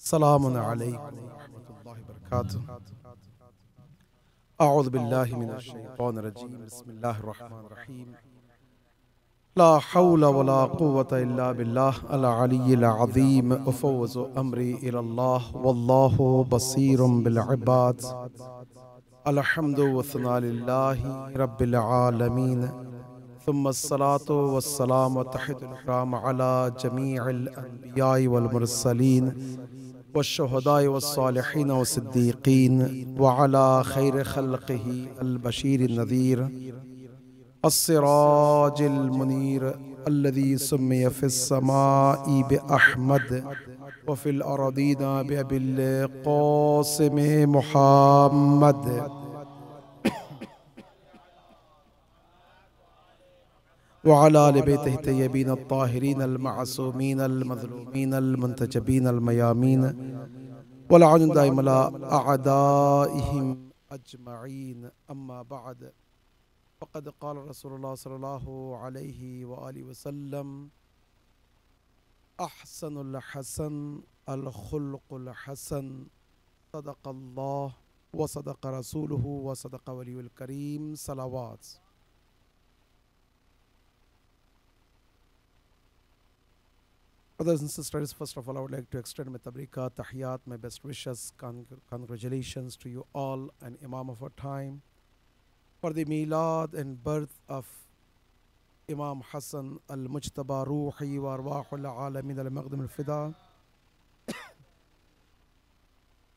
Salamun alaykum wa rahmatullahi wa barakatuh. أعوذ بالله من الشيطان الرجيم بسم الله الرحمن الرحيم لا حول ولا قوة إلا بالله العلي العظيم أفوز أمري إلى الله والله بصير بالعباد الحمد والثناء لله رب العالمين ثم الصلاة والسلام وتحية الكرام على جميع الأنبياء والمرسلين والشهداء والصالحين والصديقين وعلى خير خلقه البشير النذير السراج المنير الذي سمي في السماء بأحمد وفي الأرضين بأبي القاسم محمد وعلى آل بيته الطيبين الطاهرين المعصومين المظلومين المنتجبين الميامين والعون دائما على أعدائهم أجمعين أما بعد فقد قال رسول الله صلى الله عليه وآله وسلم أحسن الحسن الخلق الحسن صدق الله وصدق رسوله وصدق ولي الكريم صلوات. Brothers and sisters, first of all, I would like to extend my tabrika, tahiyat, my best wishes, congratulations to you all and Imam of our time for the milad and birth of Imam Hassan al-Mujtaba Ruhi wa arwahul alamin al-Maghdum al-Fida.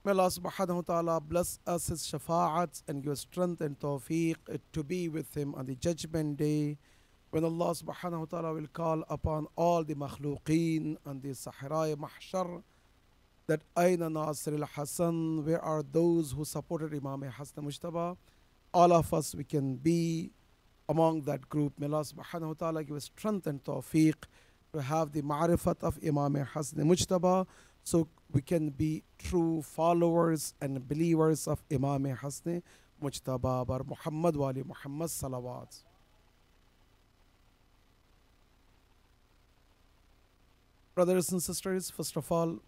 May Allah subhanahu wa ta'ala bless us his shafa'at and give us strength and tawfiq to be with him on the judgment day, when Allah subhanahu wa ta'ala will call upon all the makhluqeen on the Sahara Mahshar, that Aina Nasir al-Hasan, where are those who supported Imam Hassan Mujtaba? All of us, we can be among that group. May Allah subhanahu wa ta'ala give us strength and tawfiq to have the ma'rifat of Imam Hassan Mujtaba, so we can be true followers and believers of Imam Hassan Mujtaba bar Muhammad wa ali Muhammad salawat. Brothers and sisters, first of all,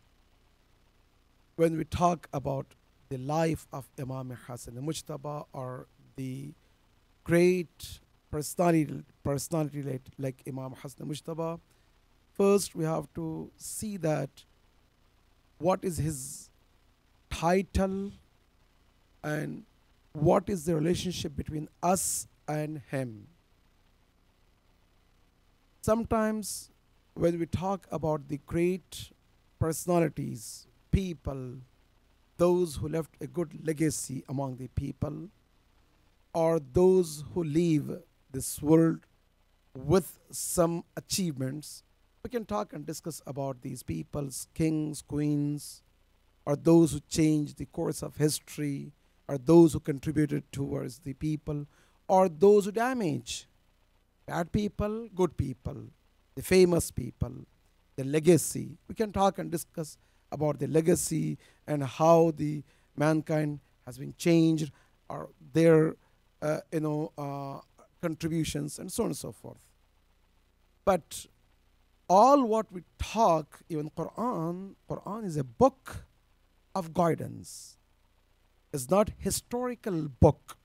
when we talk about the life of Imam Hassan Mujtaba, or the great personality like Imam Hassan Mujtaba, first we have to see that what is his title and what is the relationship between us and him. Sometimes when we talk about the great personalities, people, those who left a good legacy among the people, or those who leave this world with some achievements, we can talk and discuss about these people's kings, queens, or those who changed the course of history, or those who contributed towards the people, or those who damage bad people, good people, the famous people, the legacy. We can talk and discuss about the legacy and how the mankind has been changed, or their contributions, and so on and so forth. But all what we talk, even Quran is a book of guidance. It's not historical book.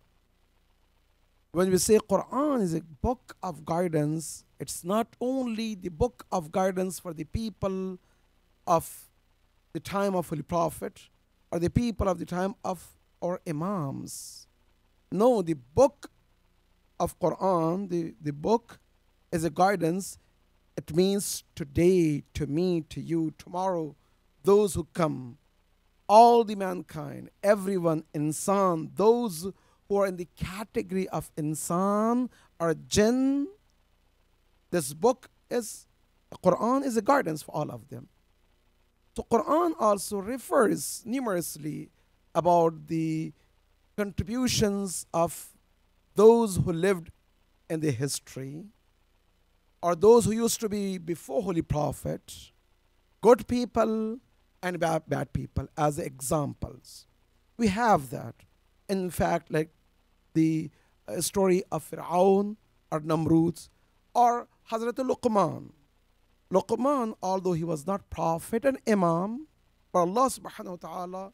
When we say Quran is a book of guidance, it's not only the book of guidance for the people of the time of Holy Prophet or the people of the time of our Imams. No, the book of Quran, the book is a guidance. It means today, to me, to you, tomorrow, those who come, all the mankind, everyone, insan, those who are in the category of insan or jinn. This book is, Quran is a guidance for all of them. So Quran also refers numerously about the contributions of those who lived in the history, or those who used to be before Holy Prophet, good people and bad people as examples. We have that. In fact, like the story of Fir'aun or Namrud, or Hazrat Luqman. Luqman, although he was not prophet and imam, But Allah subhanahu wa ta'ala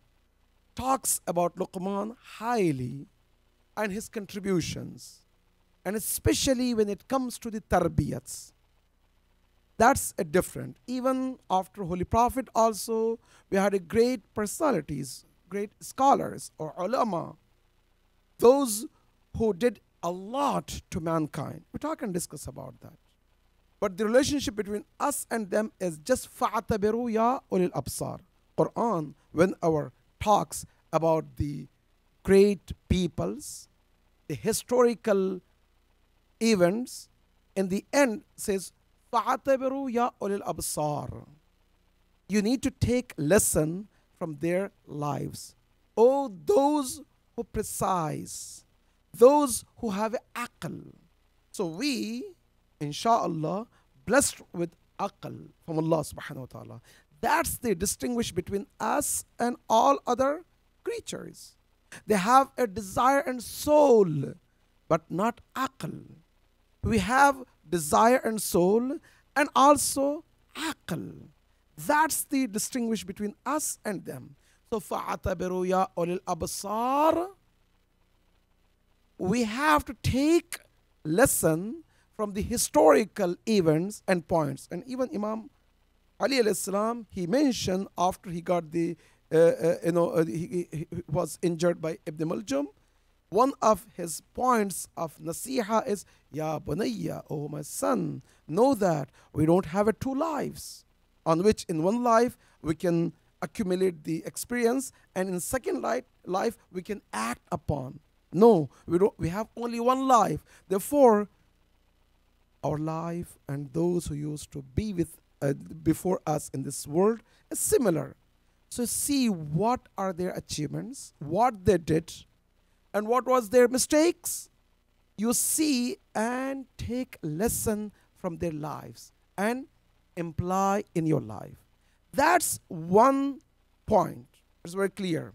talks about Luqman highly and his contributions, and especially when it comes to the tarbiyats. That's a different. Even after Holy Prophet also, we had a great personalities, great scholars or ulama, those who did a lot to mankind. We talk and discuss about that. But the relationship between us and them is just فَاعْتَبِرُوا يَا أُولِي الْأَبْصَارِ. Quran, when our talks about the great peoples, the historical events, in the end says فَاعْتَبِرُوا يَا أُولِي الْأَبْصَارِ. You need to take lesson from their lives. Oh, those who precise, those who have aql. So we, inshallah, blessed with aql from Allah subhanahu wa ta'ala. That's the distinguish between us and all other creatures. They have a desire and soul, but not aql. We have desire and soul and also aql. That's the distinguish between us and them. So فَاعْتَبِرُوا يَا أُولِي الْأَبْصَارِ. We have to take lesson from the historical events and points. And even Imam Ali alayhi salam, he mentioned after he got the, he was injured by Ibn Muljam, one of his points of nasiha is, Ya bunayya, oh my son, know that we don't have two lives, on which in one life we can accumulate the experience, and in second life we can act upon. No, we have only one life. Therefore, our life and those who used to be with before us in this world is similar. So see what are their achievements, what they did, and what was their mistakes. You see and take lesson from their lives and imply in your life. That's one point. It's very clear.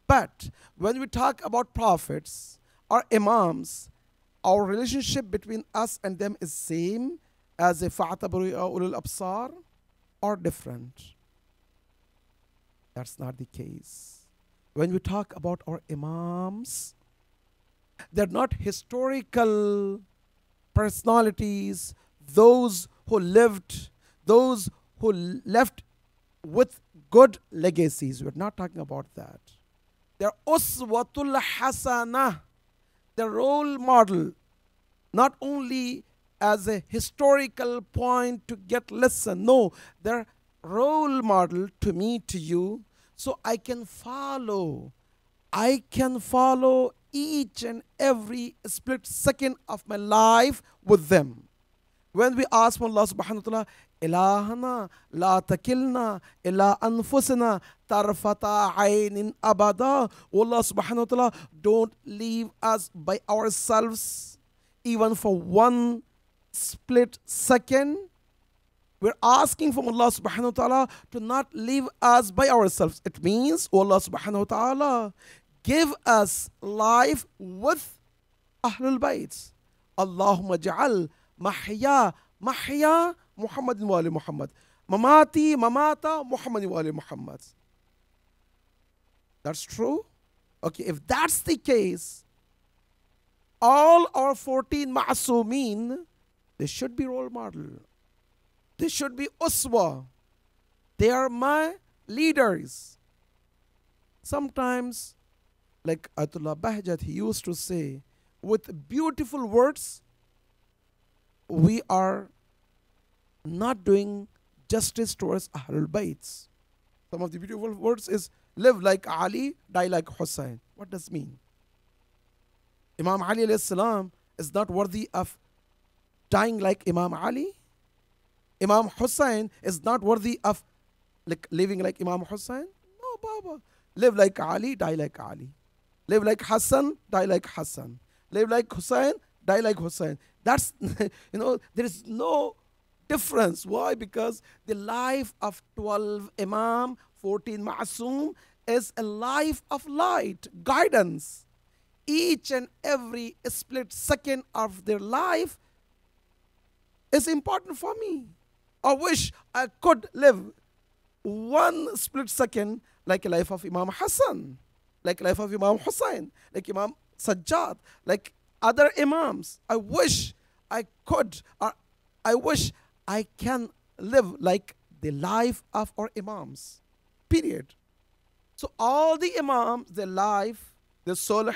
But when we talk about prophets or imams, our relationship between us and them is same as a فَاعْتَبِرُوا يَا أُولِي الْأَبْصَارِ or different. That's not the case. When we talk about our imams, they're not historical personalities, those who lived, those who left with good legacies. We're not talking about that. They're uswatul hasana, the role model, not only as a historical point to get lesson. No, they're role model to me, to you, so I can follow. I can follow each and every split second of my life with them. When we ask from Allah subhanahu wa ta'ala, Ilahana la takilna ila anfusina tarfata aynin abada. Allah subhanahu wa ta'ala, don't leave us by ourselves even for one split second. We're asking from Allah subhanahu wa ta'ala to not leave us by ourselves. It means, Allah subhanahu wa ta'ala, give us life with Ahlul Bayt. Allahumma ja'al mahya Muhammadin wa ali Muhammad. Mamati mamata Muhammadin wa ali Muhammad. That's true? Okay, if that's the case, all our 14 ma'asumeen, they should be role model. They should be uswa. They are my leaders. Sometimes, like Ayatollah Bahjat, he used to say, with beautiful words, we are not doing justice towards Ahlul Bayt. Some of the beautiful words is, live like Ali, die like Hussein. What does it mean? Imam Ali alayhi salam is not worthy of dying like Imam Ali. Imam Hussein is not worthy of living like Imam Hussein. No, Baba. Live like Ali, die like Ali. Live like Hassan, die like Hassan. Live like Hussein, die like Hussein. That's, there is no difference. Why? Because the life of 12 Imam, 14 Ma'asum is a life of light, guidance. Each and every split second of their life is important for me. I wish I could live one split second like a life of Imam Hassan, like life of Imam Hussein, like Imam Sajjad, like other Imams. I wish I could, or I wish I can live like the life of our Imams. Period. So all the Imams, their life, their sulh,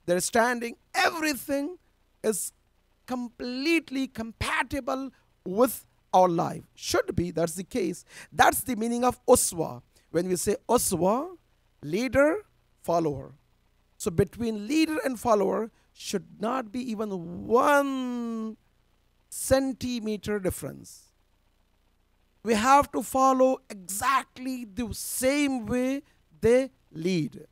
their standing, everything is completely compatible with our life. Should be, that's the case. That's the meaning of uswa. When we say uswa, leader, follower. So between leader and follower should not be even 1 centimeter difference. We have to follow exactly the same way they lead.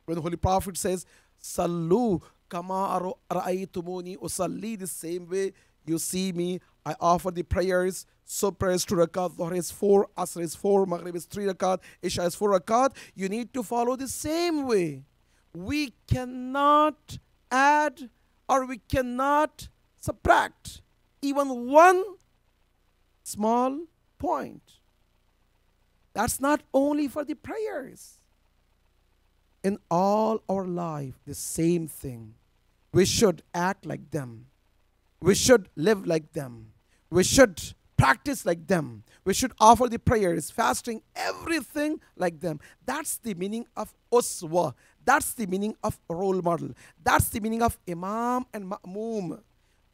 When the Holy Prophet says, Sallu kama ra'aytumuni usalli, the same way you see me, I offer the prayers. So prayers 2 rakat, Dhuhr is 4, Asr is 4, Maghrib is 3 rakat, Isha is 4 rakat. You need to follow the same way. We cannot add or we cannot subtract even 1 small point. That's not only for the prayers. In all our life, the same thing. We should act like them. We should live like them. We should practice like them. We should offer the prayers, fasting, everything like them. That's the meaning of uswa. That's the meaning of role model. That's the meaning of imam and ma'moom.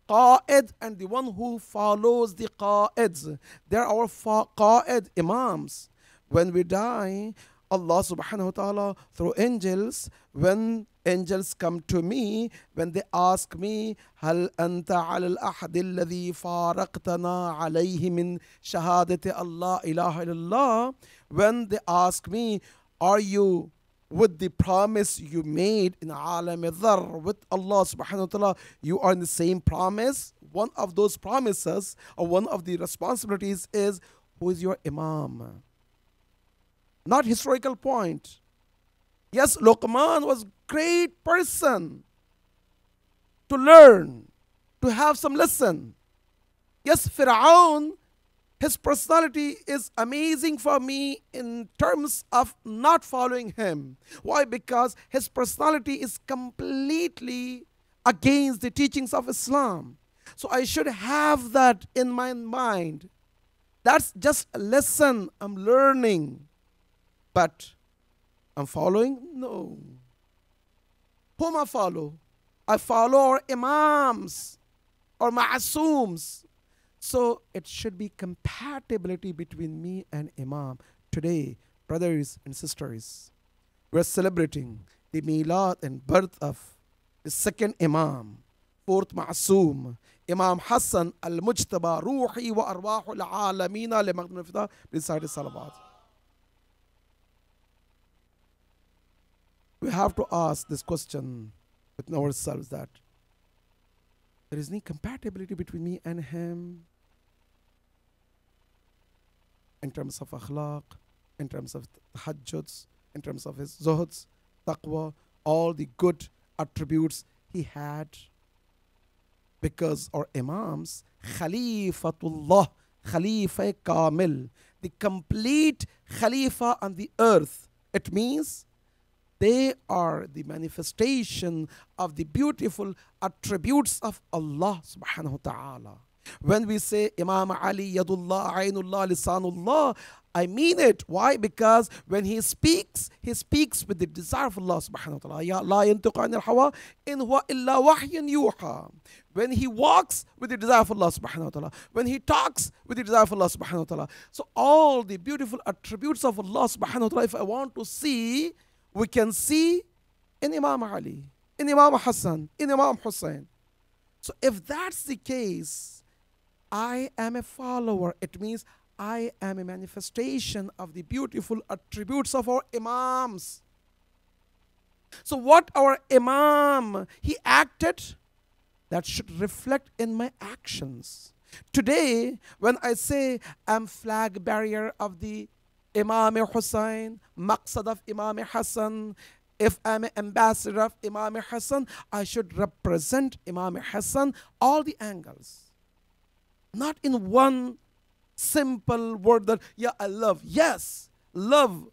Qa'id and the one who follows the qa'ids. They're our qa'id, imams. When we die, Allah subhanahu wa ta'ala through angels, when angels come to me, when they ask me, هل أنت على الأحد الذي فارقتنا عليه من شهادة الله إله إلا الله, when they ask me, are you with the promise you made in Alam Dhar with Allah subhanahu wa ta'ala, you are in the same promise. One of those promises or one of the responsibilities is, who is your imam? Not historical point. Yes, Luqman was great person to learn, to have some lesson. Yes, Fir'aun, his personality is amazing for me in terms of not following him. Why? Because his personality is completely against the teachings of Islam. So I should have that in my mind. That's just a lesson I'm learning. But I'm following? No. Whom I follow? I follow our imams or ma'asooms. So it should be compatibility between me and imam. Today, brothers and sisters, we're celebrating the milad and birth of the second imam, fourth ma'asoom, Imam Hassan al-Mujtaba, Ruhi wa arwahu al-alamina li-maghdum al-fida, beside the salawat. We have to ask this question with ourselves, that there is no compatibility between me and him in terms of akhlaq, in terms of tahajjuds, in terms of his zuhds, taqwa, all the good attributes he had. Because our imams, Khalifatullah, Khalifa Kamil, the complete Khalifa on the earth. It means they are the manifestation of the beautiful attributes of Allah subhanahu wa ta'ala. When we say Imam Ali, Yadullah, Ainullah, Lisanullah, I mean it. Why? Because when he speaks with the desire of Allah subhanahu wa ta'ala. Ya la yantiqu anil hawa in huwa illa wahyun yuha. When he walks with the desire of Allah subhanahu wa ta'ala. When he talks with the desire of Allah subhanahu wa ta'ala. So all the beautiful attributes of Allah subhanahu wa ta'ala, if I want to see, we can see in Imam Ali, in Imam Hassan, in Imam Hussein. So if that's the case, I am a follower. It means I am a manifestation of the beautiful attributes of our imams. So what our imam, he acted, that should reflect in my actions. Today, when I say I'm flag bearer of the Imam Hussein, maqsad of Imam Hassan, if I'm an ambassador of Imam Hassan, I should represent Imam Hassan all the angles. Not in one simple word that, yeah, I love. Yes, love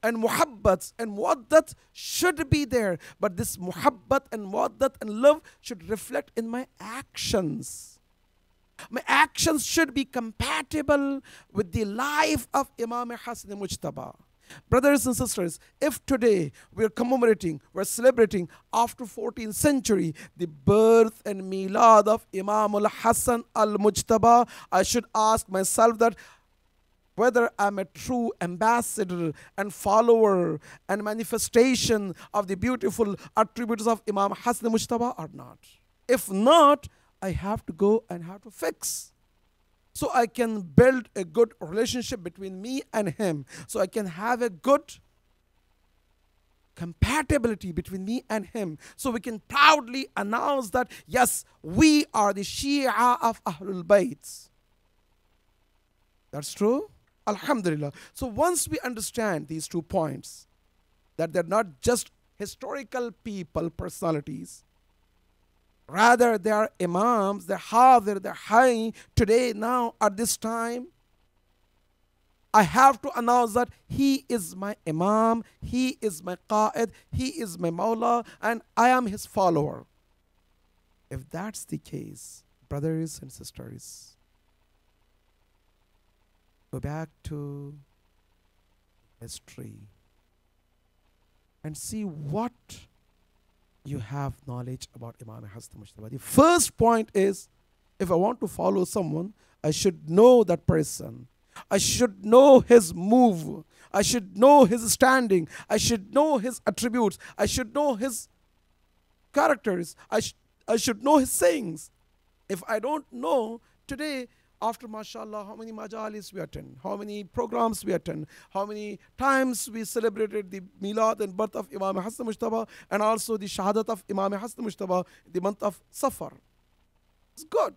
and muhabbat and muwaddat should be there. But this muhabbat and muwaddat and love should reflect in my actions. My actions should be compatible with the life of Imam Hassan Mujtaba. Brothers and sisters, if today we're commemorating, we're celebrating after 14th century the birth and milad of Imam al-Hassan al-Mujtaba, I should ask myself that whether I'm a true ambassador and follower and manifestation of the beautiful attributes of Imam Hassan al-Mujtaba or not. If not, I have to go and have to fix. So I can build a good relationship between me and him. So I can have a good compatibility between me and him. So we can proudly announce that, yes, we are the Shia of Ahlul Bayt. That's true? Alhamdulillah. So once we understand these 2 points, that they're not just historical people, personalities, rather, they are imams, they're hadir, they're high. Today, now, at this time, I have to announce that he is my imam, he is my qa'id, he is my mawla, and I am his follower. If that's the case, brothers and sisters, go back to history and see what you have knowledge about Imam Hassan Mujtaba. The first point is, if I want to follow someone, I should know that person. I should know his move. I should know his standing. I should know his attributes. I should know his characters. I should know his sayings. If I don't know, today, after mashallah, how many majalis we attend, how many programs we attend, how many times we celebrated the milad and birth of Imam Hassan Mujtaba, and also the shahadat of Imam Hassan Mujtaba, the month of Safar. It's good.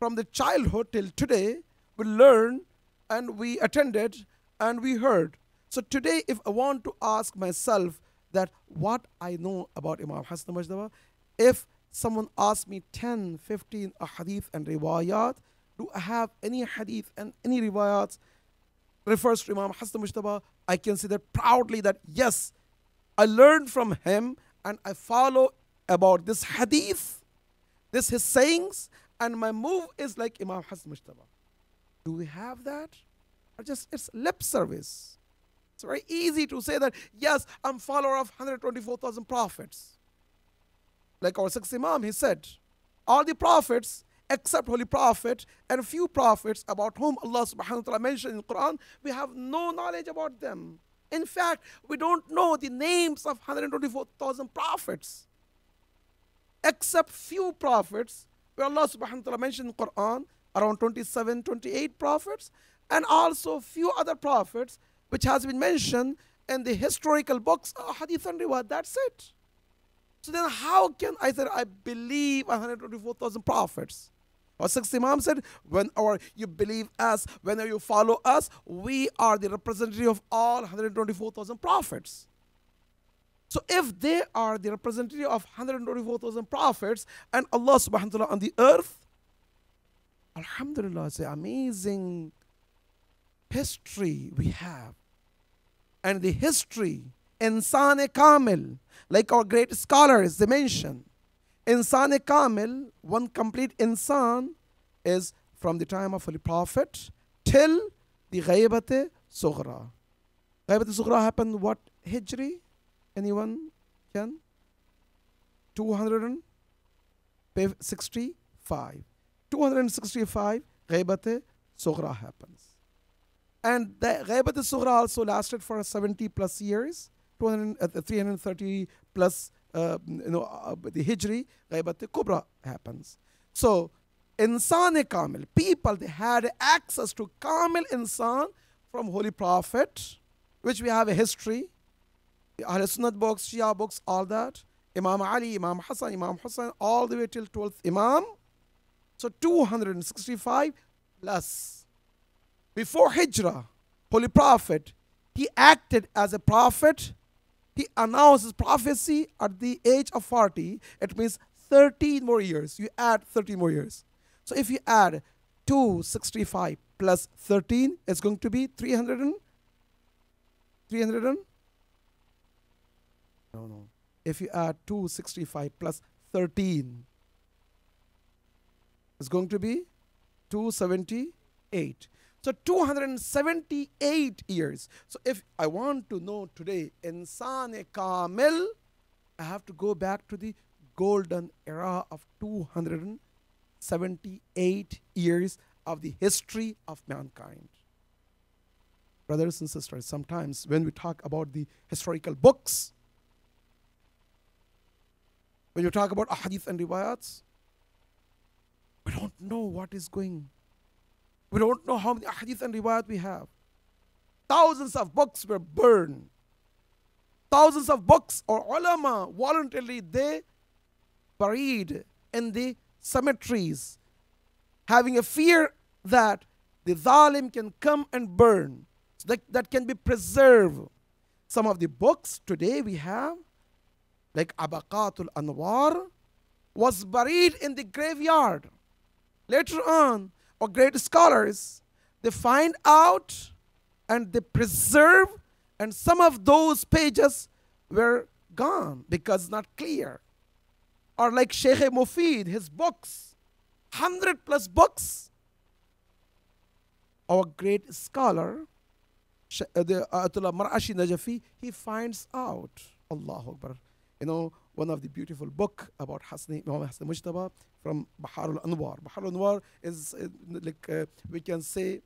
From the childhood till today, we learned and we attended and we heard. So today, if I want to ask myself that what I know about Imam Hassan Mujtaba, if someone asks me 10, 15 hadith and riwayat, do I have any hadith and any riwayat refers to Imam Hassan Mujtaba, I can say that proudly that yes, I learned from him and I follow about this hadith, this his sayings, and my move is like Imam Hassan Mujtaba. Do we have that? Or just it's lip service? It's very easy to say that, yes, I'm follower of 124,000 prophets. Like our sixth Imam, he said, all the prophets except Holy Prophet and a few prophets about whom Allah subhanahu wa ta'ala mentioned in the Quran, we have no knowledge about them. In fact, we don't know the names of 124,000 prophets. Except few prophets, where Allah subhanahu wa ta'ala mentioned in the Quran, around 27, 28 prophets, and also few other prophets, which has been mentioned in the historical books, hadith and riwayat, that's it. So then how can I say I believe 124,000 prophets? Our sixth Imam said, whenever you believe us, whenever you follow us, we are the representative of all 124,000 prophets. So if they are the representative of 124,000 prophets and Allah subhanahu wa ta'ala on the earth, alhamdulillah, it's an amazing history we have. And the history, Insan Kamil, like our great scholars, they mention, Insan Kamil, one complete insan, is from the time of Holy Prophet till the Ghaibat Sughra. Ghaibat Sughra happened what Hijri? Anyone can? 265. 265 Ghaibat Sughra happens. And the Ghaibat Sughra also lasted for 70 plus years, 330 plus the Hijri, Ghaibat Kubra happens. So, Insan Kamil, people, they had access to Kamil Insan from Holy Prophet, which we have a history, the Ahl Sunnat books, Shia books, all that. Imam Ali, Imam Hassan, all the way till 12th Imam. So 265 plus. Before Hijrah, Holy Prophet, he acted as a prophet. He announced his prophecy at the age of 40. It means 13 more years. You add 13 more years. So if you add 265 plus 13, it's going to be 300 300 and? No, no. If you add 265 plus 13, it's going to be 278. So 278 years. So if I want to know today, Insan Kamil, I have to go back to the golden era of 278 years of the history of mankind. Brothers and sisters, sometimes when we talk about the historical books, when you talk about ahadith and riwayats, we don't know what is going. We don't know how many ahadith and riwayat we have. Thousands of books were burned. Thousands of books or ulama voluntarily they buried in the cemeteries, having a fear that the zalim can come and burn. So that can be preserved. Some of the books today we have, like Abaqatul Anwar, was buried in the graveyard. Later on, or great scholars, they find out and they preserve, and some of those pages were gone because not clear. Or like Sheikh Mufid, his books, 100 plus books. Our great scholar, the Ayatollah Mar'ashi Najafi, he finds out, Allahu Akbar, one of the beautiful book about Imam Hassan Mujtaba from Baharul Anwar. Baharul Anwar is we can say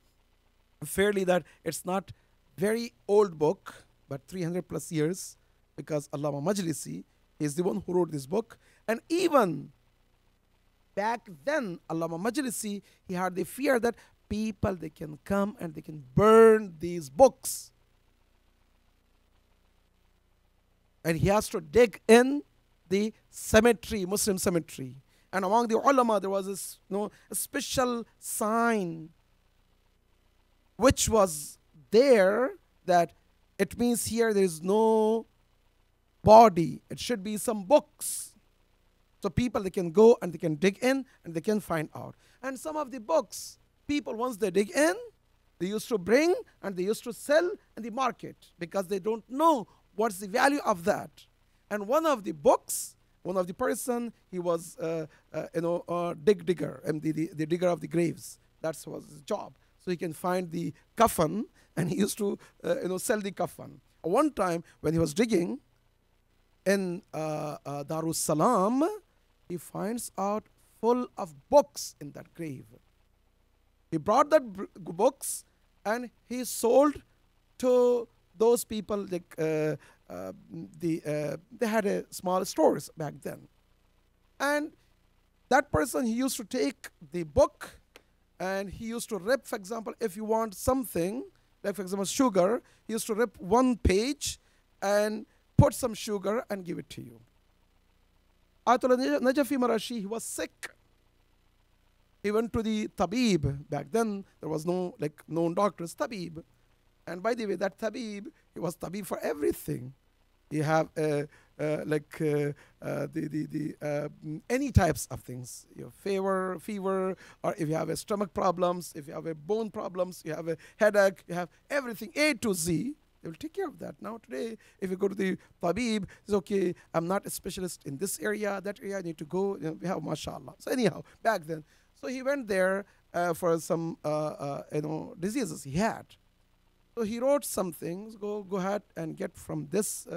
fairly that it's not very old book, but 300 plus years, because Allama Majlisi is the one who wrote this book. And even back then, Allama Majlisi, he had the fear that people, they can come and they can burn these books. And he has to dig in the cemetery, Muslim cemetery. And among the ulama, there was this a special sign which was there that it means here there is no body. It should be some books. So people, they can go and they can dig in and they can find out. And some of the books, people, once they dig in, they used to bring and they used to sell in the market because they don't know what's the value of that. And one of the books, one of the person, he was digger, and the digger of the graves. That was his job. So he can find the coffin, and he used to sell the coffin. One time when he was digging in Darussalam, he finds out full of books in that grave. He brought that books and he sold to those people. Like they had a small stores back then, and that person, he used to take the book and he used to rip. For example, if you want something, like for example sugar, he used to rip one page and put some sugar and give it to you. Ayatollah Najafi Marashi, he was sick. He went to the tabib. Back then, there was no known doctors, tabib. And by the way, that tabib, he was tabib for everything. You have any types of things. You have fever, or if you have a stomach problems, if you have a bone problems, you have a headache, you have everything A to Z. They will take care of that. Now today, if you go to the tabib, it's okay, I'm not a specialist in this area, that area, I need to go. We have mashallah. So anyhow, back then, so he went there for some diseases he had. So he wrote some things, go ahead and get from this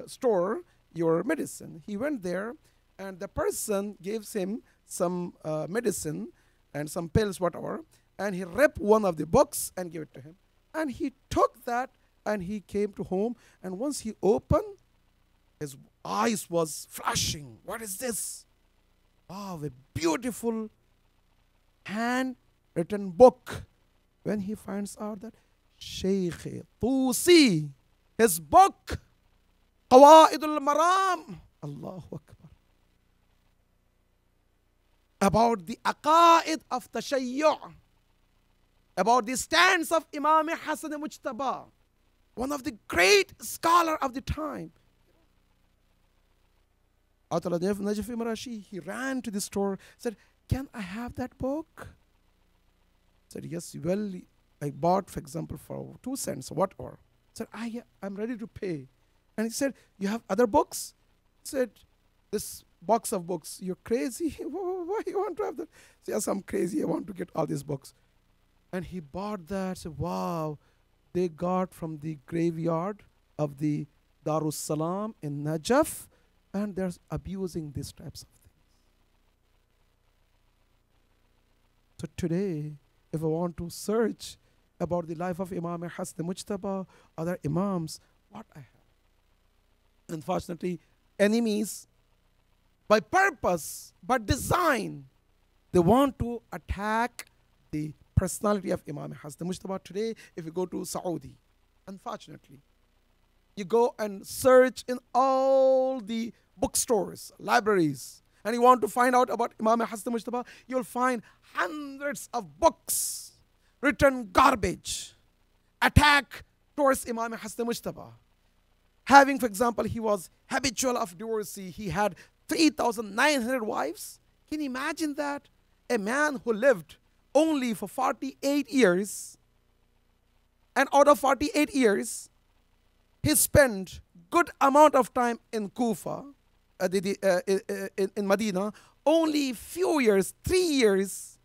store your medicine. He went there, and the person gives him some medicine and some pills, whatever, and he ripped one of the books and gave it to him. And he took that and he came to home, and once he opened, his eyes was flashing. What is this? Wow, a beautiful handwritten book. When he finds out that Shaykh Tusi, his book, Qawaidul Maram, Allahu Akbar, about the aqaid of Tashayyu', about the stance of Imam Hassan Mujtaba, one of the great scholar of the time. Ayatollah Najafi Marashi, he ran to the store, said, "Can I have that book?" Said, "Yes, well, I bought, for example, for 2 cents, whatever." Said, I'm ready to pay. And he said, you have other books? He said, this box of books, you're crazy? Why you want to have that? Said, yes, I'm crazy. I want to get all these books. And he bought that. Said, wow, they got from the graveyard of the Darussalam in Najaf, and they're abusing these types of things. So today, if I want to search about the life of Imam Hasan Mujtaba, other Imams, what I have? Unfortunately, enemies, by purpose, by design, they want to attack the personality of Imam Hasan Mujtaba. Today, if you go to Saudi, unfortunately, you go and search in all the bookstores, libraries, and you want to find out about Imam Hasan Mujtaba, you'll find hundreds of books written garbage, attack towards Imam Hasan Mujtaba. Having, for example, he was habitual of divorcee. He had 3,900 wives. Can you imagine that? A man who lived only for 48 years, and out of 48 years, he spent good amount of time in Kufa, in Medina, only few years, 3 years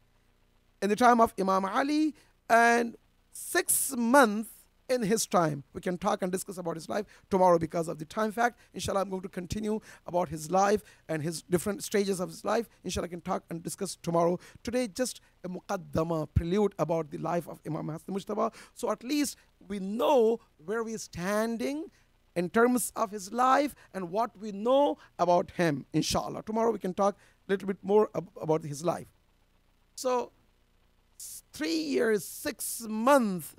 in the time of Imam Ali, and 6 months in his time. We can talk and discuss about his life tomorrow because of the time fact. Inshallah, I'm going to continue about his life and his different stages of his life. Inshallah, I can talk and discuss tomorrow. Today, just a muqaddama, prelude about the life of Imam Hasan Mujtaba. So at least we know where we're standing in terms of his life and what we know about him. Inshallah, tomorrow we can talk a little bit more about his life. So 3 years, 6 months,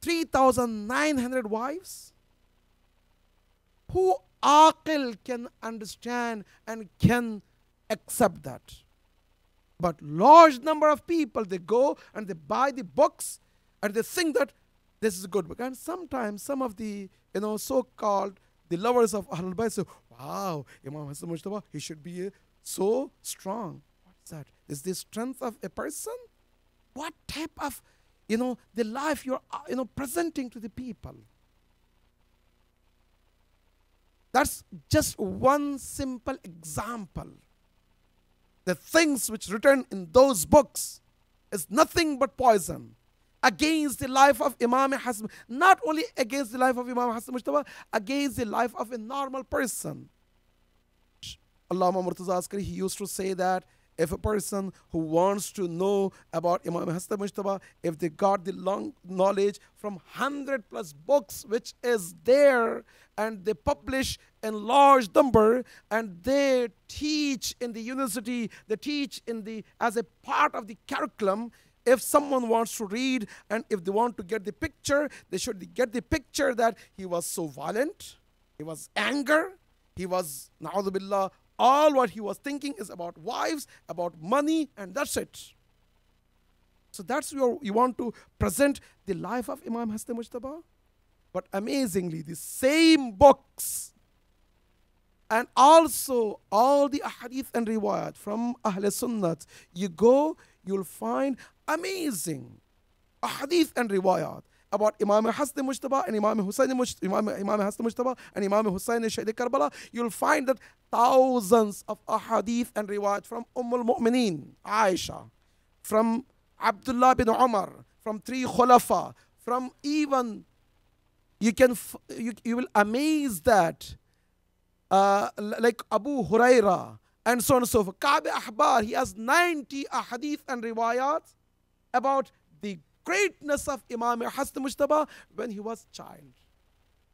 3,900 wives? Who aqil can understand and can accept that? But large number of people, they go and they buy the books and they think that this is a good book. And sometimes some of the so-called the lovers of Ahlul Bayt say, wow, Imam Hasan Mujtaba, he should be so strong. What is that? Is the strength of a person? What type of the life you're presenting to the people? That's just one simple example. The things which written in those books is nothing but poison against the life of Imam Hasan. Not only against the life of Imam Hasan Mujtaba, against the life of a normal person. Allama Murtaza Askari, he used to say that if a person who wants to know about Imam Hasan Mujtaba, if they got the long knowledge from 100+ books which is there, and they publish in large number, and they teach in the university, they teach as a part of the curriculum. If someone wants to read and if they want to get the picture, they should get the picture that he was so violent, he was anger, he was, na'udhu billah, all what he was thinking is about wives, about money, and that's it. So that's where you want to present the life of Imam Hasan Mujtaba. But amazingly, the same books and also all the ahadith and riwayat from Ahl Sunnat, you go, you'll find amazing ahadith and riwayat about Imam Hasan Mujtaba and Imam Hasan Mujtaba and Imam Hussain Shaykh Karbala. You'll find that thousands of ahadith and riwayat from al-Mu'mineen, Aisha, from Abdullah bin Umar, from 3 Khulafa, from even, you will amaze that, like Abu Huraira and so on and so forth. Ka'b Ahbar, he has 90 ahadith and riwayat about the greatness of Imam Hasan Mujtaba when he was child.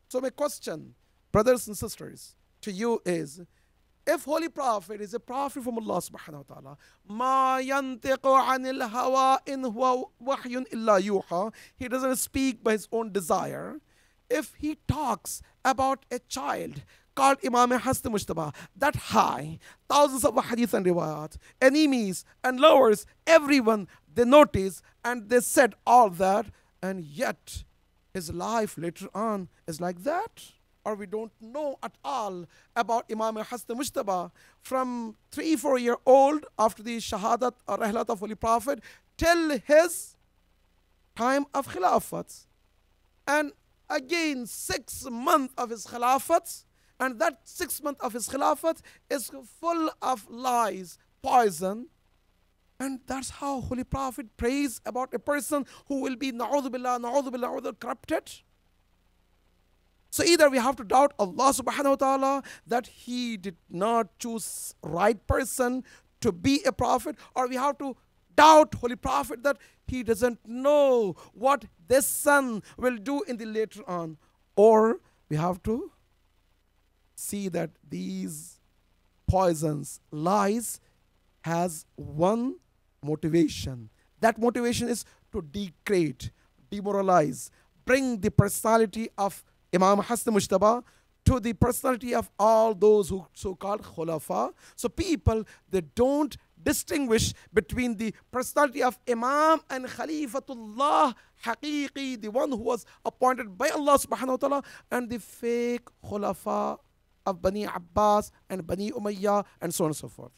So my question, brothers and sisters, to you is, if Holy Prophet is a prophet from Allah subhanahu wa ta'ala, ma yantiqu anil hawa in huwa wahyun illa yuha, he doesn't speak by his own desire. If he talks about a child called Imam Hasan Mujtaba, that high, thousands of hadith and riwayat, enemies and lovers, everyone, they notice and they said all that, and yet his life later on is like that? Or we don't know at all about Imam Hasan Mujtaba from 3-4 year old after the Shahadat or Rahlat of Holy Prophet till his time of Khilafat. And again 6 months of his khilafat, and that 6 months of his khilafat is full of lies, poison. And that's how Holy Prophet prays about a person who will be na'udhu billah, corrupted. So either we have to doubt Allah subhanahu wa ta'ala that He did not choose right person to be a prophet, or we have to doubt Holy Prophet that he doesn't know what this son will do in the later on. Or we have to see that these poisons, lies, has one motivation. That motivation is to degrade, demoralize, bring the personality of Imam Hassan Mujtaba to the personality of all those who so-called khulafa. So people, they don't distinguish between the personality of Imam and Khalifatullah Haqiqi, the one who was appointed by Allah subhanahu wa ta'ala, and the fake khulafa of Bani Abbas and Bani Umayyah and so on and so forth.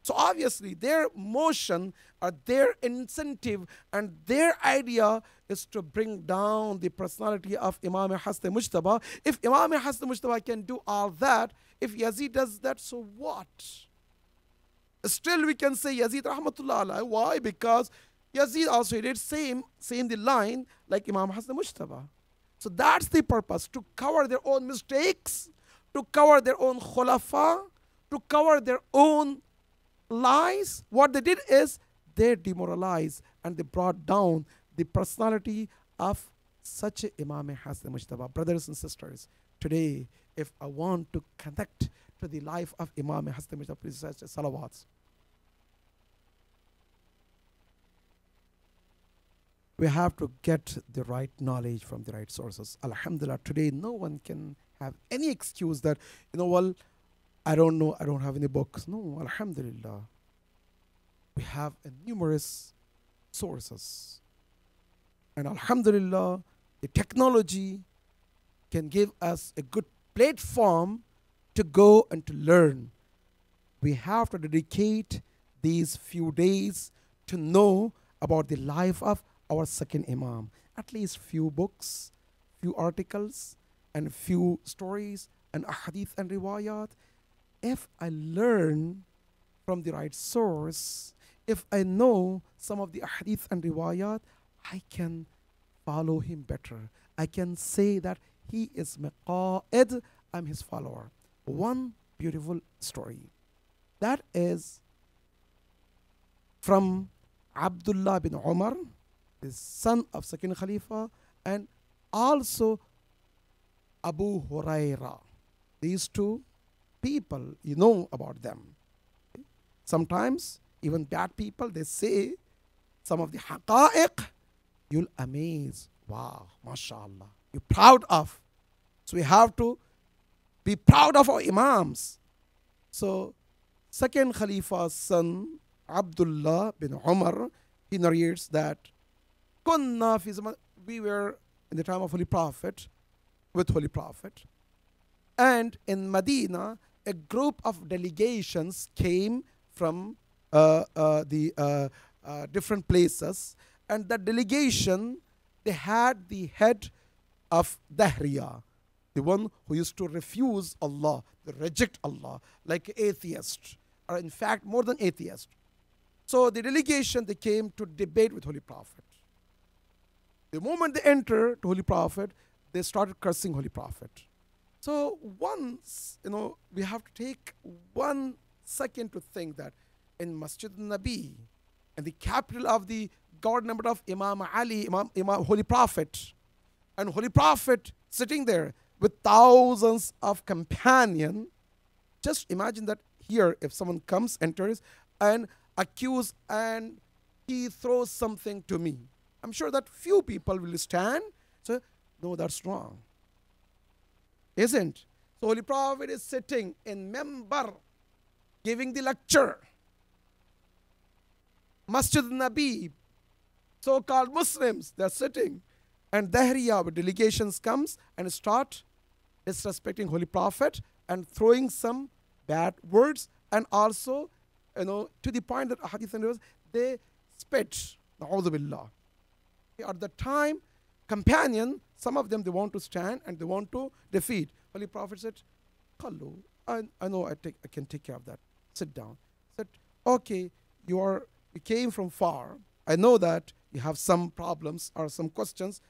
So obviously their motion or their incentive and their idea is to bring down the personality of Imam Hassan Mujtaba. If Imam Hassan Mujtaba can do all that, if Yazid does that, so what? Still we can say Yazid rahmatullah alayhi. Why? Because Yazid also did same the line like Imam Hassan Mujtaba. So that's the purpose, to cover their own mistakes, to cover their own khulafa, to cover their own lies. What they did is they demoralized and they brought down the personality of such a Imam Hassan Mujtaba. Brothers and sisters, today if I want to connect to the life of Imam Hassan Mujtaba, please say salawats. We have to get the right knowledge from the right sources. Alhamdulillah, today no one can have any excuse that, well, I don't know, I don't have any books. No, alhamdulillah. We have numerous sources. And alhamdulillah, the technology can give us a good platform to go and to learn. We have to dedicate these few days to know about the life of our second Imam. At least few books, few articles, and few stories, and ahadith and riwayat. If I learn from the right source, if I know some of the ahadith and riwayat, I can follow him better. I can say that he is my qa'id, I'm his follower. One beautiful story. That is from Abdullah bin Umar, the son of second Khalifa, and also Abu Huraira. These two people, you know about them. Sometimes even bad people, they say some of the haqa'iq, you'll amaze. Wow, mashallah. You're proud of. So we have to be proud of our imams. So second Khalifa's son, Abdullah bin Umar, he narrates that we were in the time of Holy Prophet, with Holy Prophet, and in Medina, a group of delegations came from the different places, and that delegation, they had the head of Dahriya, the one who used to refuse Allah, to reject Allah, like atheist, or in fact more than atheist. So the delegation, they came to debate with Holy Prophet. The moment they enter to Holy Prophet, they started cursing Holy Prophet. So once, we have to take 1 second to think that in Masjid Nabi, in the capital of the government of Imam Ali, Imam Holy Prophet, and Holy Prophet sitting there with thousands of companions, just imagine that here, if someone comes, enters, and accuse, and he throws something to me, I'm sure that few people will stand. So, no, that's wrong. Isn't? So Holy Prophet is sitting in Member, giving the lecture. Masjid Nabi, so-called Muslims, they're sitting. And Dahriya, with delegations comes and start disrespecting Holy Prophet and throwing some bad words, and also, to the point that hadith and they spit. Na'udhu billah. At the time, companion, some of them, they want to stand and they want to defeat. Holy Prophet said, Kallu, I know I can take care of that. Sit down. Said, okay, you came from far. I know that you have some problems or some questions.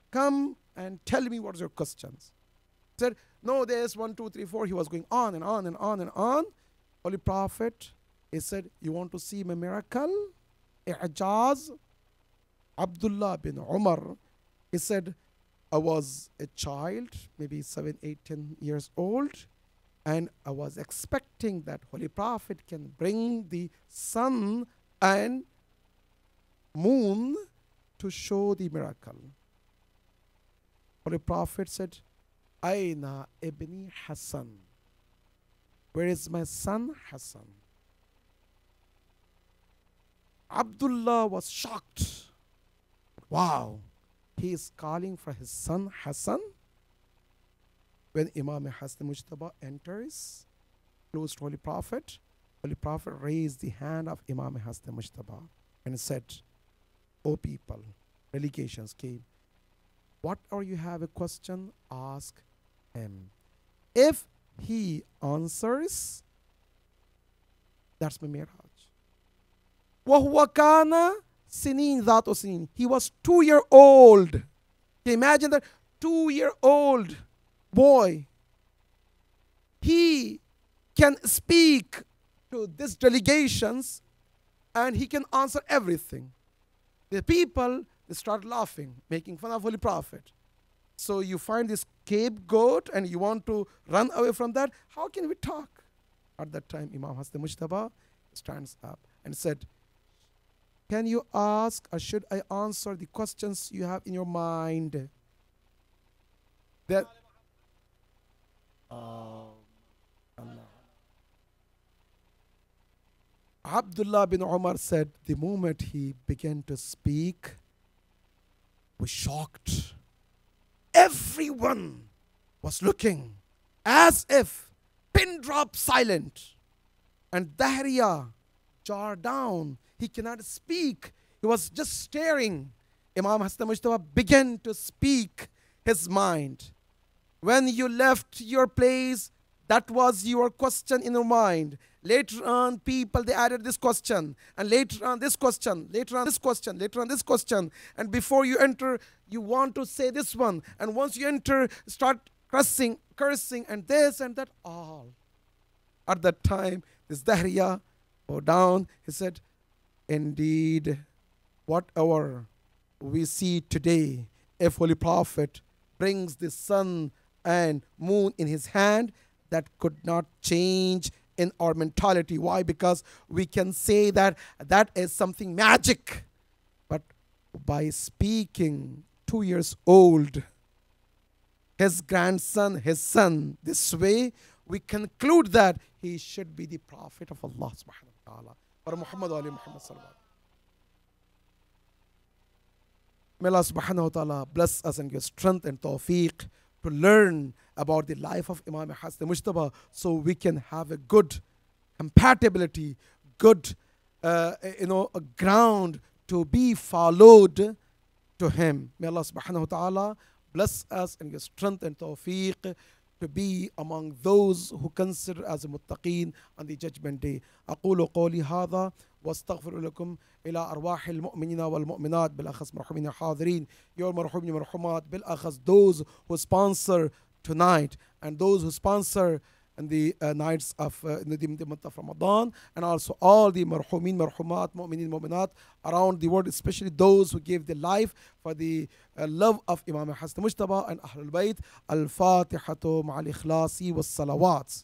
Come and tell me what's your questions. He said, no, there's 1, 2, 3, 4. He was going on and on and on and on. Holy Prophet, he said, you want to see my miracle? I'jaz. Abdullah bin Umar, he said, I was a child, maybe 7, 8, 10 years old, and I was expecting that Holy Prophet can bring the sun and moon to show the miracle. Holy Prophet said, Aina ibni Hassan. Where is my son Hassan? Abdullah was shocked. Wow, he is calling for his son Hassan. When Imam Hassan Mujtaba enters close to Holy Prophet raised the hand of Imam Hassan Mujtaba and said, O people, delegations came. Whatever you have a question, ask him. If he answers, that's my miraj. وَهُوَ كَانَ سِنِينَ ذَاتُ سِنِينَ. He was 2-year-old. Can you imagine that? 2-year-old boy. He can speak to these delegations and he can answer everything. The people, they start laughing, making fun of Holy Prophet. So you find this scapegoat and you want to run away from that. How can we talk? At that time, Imam Hassan Mujtaba stands up and said, can you ask or should I answer the questions you have in your mind? That Abdullah bin Umar said, the moment he began to speak, was shocked. Everyone was looking as if pin drop silent. And Dahriya jarred down. He cannot speak. He was just staring. Imam Hassan Mujtaba began to speak his mind. When you left your place, that was your question in your mind. Later on, people, they added this question. And later on, this question. Later on, this question. Later on, this question. And before you enter, you want to say this one. And once you enter, start cursing, and this and that, all. At that time, this Dahriya bowed down. He said, indeed, whatever we see today, if Holy Prophet brings the sun and moon in his hand, that could not change in our mentality. Why? Because we can say that that is something magic. But by speaking 2 years old, his grandson, his son, this way, we conclude that he should be the Prophet of Allah subhanahu wa ta'ala. Or Muhammad Ali Muhammad sallallahu. May Allah subhanahu wa ta'ala bless us and give strength and tawfiq to learn about the life of Imam Hassan Mujtaba so we can have a good compatibility, good a ground to be followed to him. May Allah subhanahu wa ta'ala bless us and give strength and tawfiq to be among those who consider as muttaqeen on the judgment day. أقول قولي هذا واستغفر لكم إلى أرواح المؤمنين والمؤمنات بالأخص مرحومين الحاضرين. Your مرحومين مرحومات بالأخص those who sponsor tonight and those who sponsor in the nights of the month of Ramadan, and also all the marhumin, marhumat, mu'minin, mu'minat around the world, especially those who gave their life for the love of Imam Hassan Mujtaba and Ahlul Bayt. Al-Fatihatu ma'al ikhlasi was salawat.